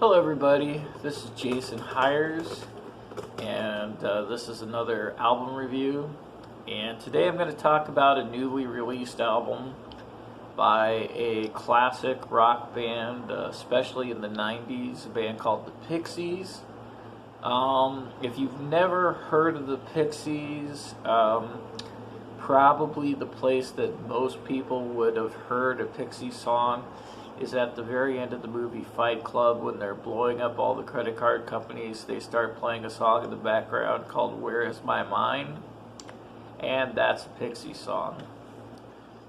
Hello everybody, this is Jason Heires, and this is another album review. And today I'm going to talk about a newly released album by a classic rock band, especially in the 90s, a band called the Pixies. If you've never heard of the Pixies, probably the place that most people would have heard a Pixies song is at the very end of the movie Fight Club, when they're blowing up all the credit card companies. They start playing a song in the background called Where Is My Mind? And that's a Pixies song.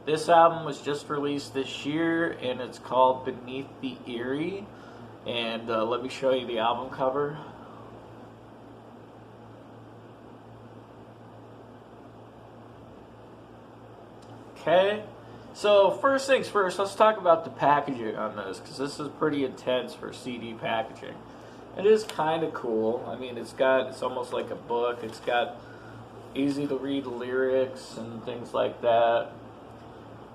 This album was just released this year, and it's called Beneath the Eyrie. And let me show you the album cover. Okay. So first things first, let's talk about the packaging on this, because this is pretty intense for CD packaging. It is kind of cool. I mean, it's almost like a book. It's got easy to read lyrics and things like that.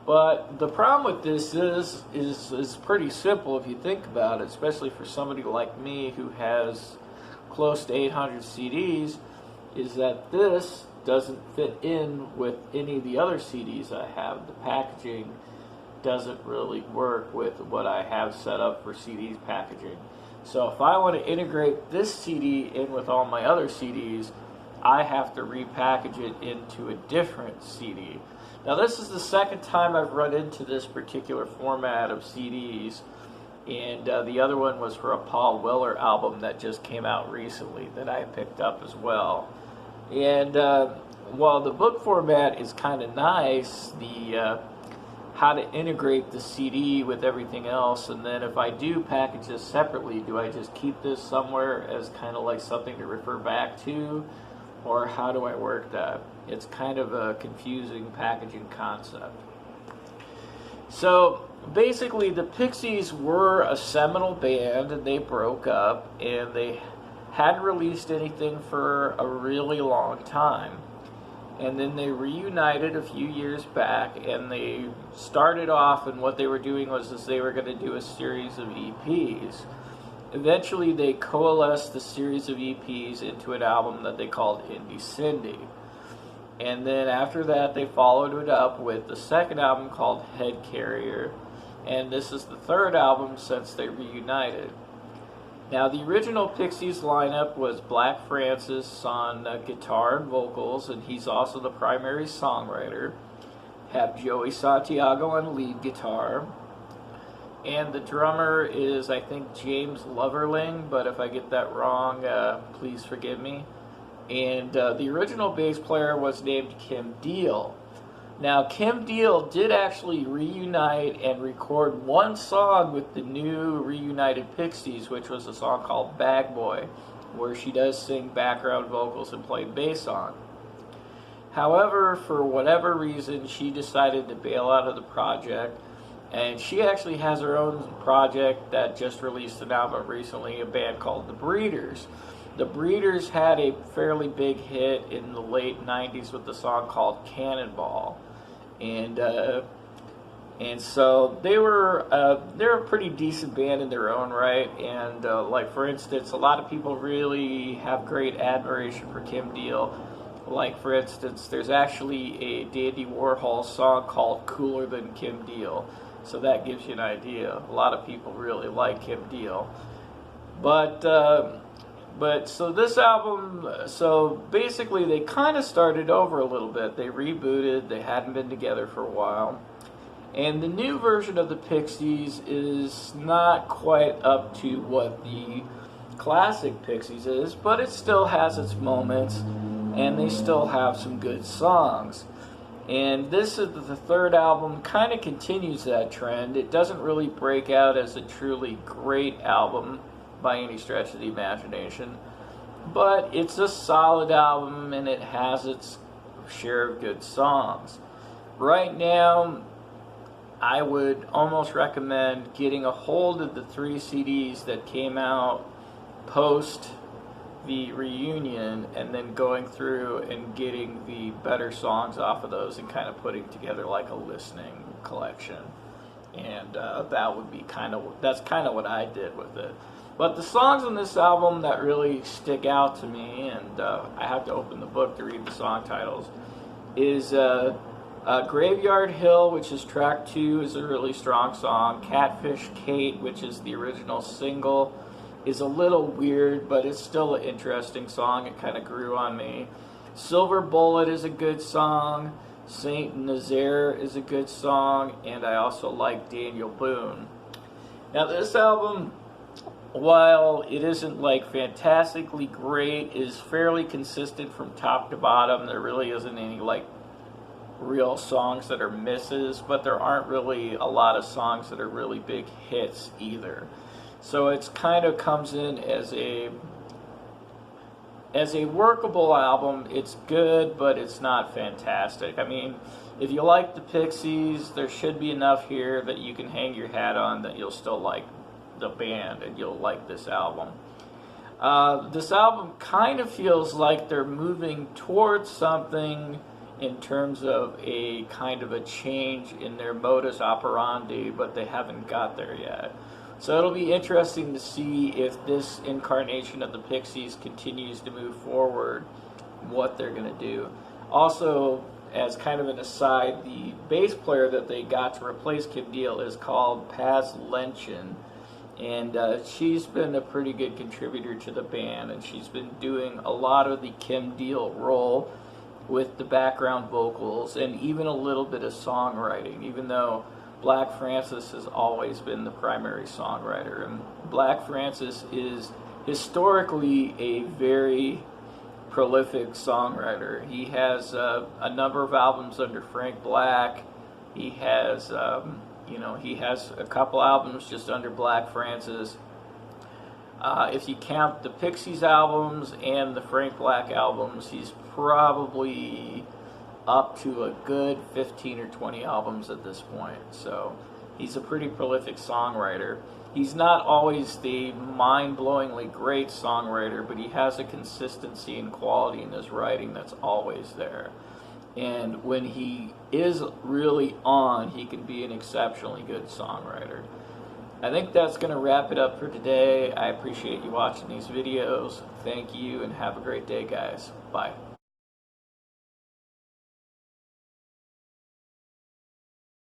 But the problem with this is pretty simple if you think about it, especially for somebody like me who has close to 800 CDs, is that this doesn't fit in with any of the other CDs I have. The packaging doesn't really work with what I have set up for CDs packaging. So if I want to integrate this CD in with all my other CDs, I have to repackage it into a different CD. Now this is the second time I've run into this particular format of CDs, and the other one was for a Paul Weller album that just came out recently that I picked up as well. And while the book format is kind of nice, the how to integrate the CD with everything else, and then if I do package this separately, do I just keep this somewhere as kind of like something to refer back to, or how do I work that? It's kind of a confusing packaging concept. So basically, the Pixies were a seminal band, and they broke up, and they hadn't released anything for a really long time. And then they reunited a few years back, and they started off, and what they were doing was they were going to do a series of EPs. Eventually they coalesced the series of EPs into an album that they called Indie Cindy. And then after that they followed it up with the second album called Head Carrier, and this is the third album since they reunited. Now, the original Pixies lineup was Black Ftancis on guitar and vocals, and he's also the primary songwriter. Have Joey Santiago on lead guitar. And the drummer is, I think, James Loverling, but if I get that wrong, please forgive me. And the original bass player was named Kim Deal. Now, Kim Deal did actually reunite and record one song with the new reunited Pixies, which was a song called Bag Boy, where she does sing background vocals and play bass on. However, for whatever reason, she decided to bail out of the project, and she actually has her own project that just released an album recently, a band called The Breeders. The Breeders had a fairly big hit in the late 90s with the song called Cannonball. And so they're a pretty decent band in their own right, and like for instance, a lot of people really have great admiration for Kim Deal. Like for instance, there's actually a Dandy Warhol song called Cooler Than Kim Deal, so that gives you an idea. A lot of people really like Kim Deal. But so this album, so basically they kind of started over a little bit. They rebooted, they hadn't been together for a while. And the new version of the Pixies is not quite up to what the classic Pixies is, but it still has its moments, and they still have some good songs. And this is the third album, kind of continues that trend. It doesn't really break out as a truly great album by any stretch of the imagination, but it's a solid album, and it has its share of good songs. Right now, I would almost recommend getting a hold of the 3 CDs that came out post the reunion, and then going through and getting the better songs off of those and kind of putting together like a listening collection. And that's kind of what I did with it. But the songs on this album that really stick out to me, and I have to open the book to read the song titles, is Graveyard Hill, which is track 2, is a really strong song. Catfish Kate, which is the original single, is a little weird, but it's still an interesting song. It kind of grew on me. Silver Bullet is a good song. Saint Nazaire is a good song, and I also like Daniel Boone. Now this album, while it isn't like fantastically great, is fairly consistent from top to bottom. There really isn't any like real songs that are misses, but there aren't really a lot of songs that are really big hits either. So it's kind of comes in as a workable album. It's good, but it's not fantastic. I mean, if you like the Pixies, there should be enough here that you can hang your hat on that you'll still like the band and you'll like this album. This album kind of feels like they're moving towards something in terms of a kind of a change in their modus operandi, but they haven't got there yet. So it'll be interesting to see if this incarnation of the Pixies continues to move forward, what they're going to do. Also, as kind of an aside, the bass player that they got to replace Kim Deal is called Paz Lenchen, and she's been a pretty good contributor to the band, and she's been doing a lot of the Kim Deal role with the background vocals and even a little bit of songwriting, even though Black Ftancis has always been the primary songwriter. And Black Ftancis is historically a very prolific songwriter. He has a number of albums under Frank Black. He has, he has a couple albums just under Black Ftancis. If you count the Pixies albums and the Frank Black albums, he's probably up to a good 15 or 20 albums at this point. So he's a pretty prolific songwriter. He's not always the mind-blowingly great songwriter, but he has a consistency and quality in his writing that's always there. And when he is really on, he can be an exceptionally good songwriter. I think that's going to wrap it up for today. I appreciate you watching these videos. Thank you, and have a great day, guys. Bye.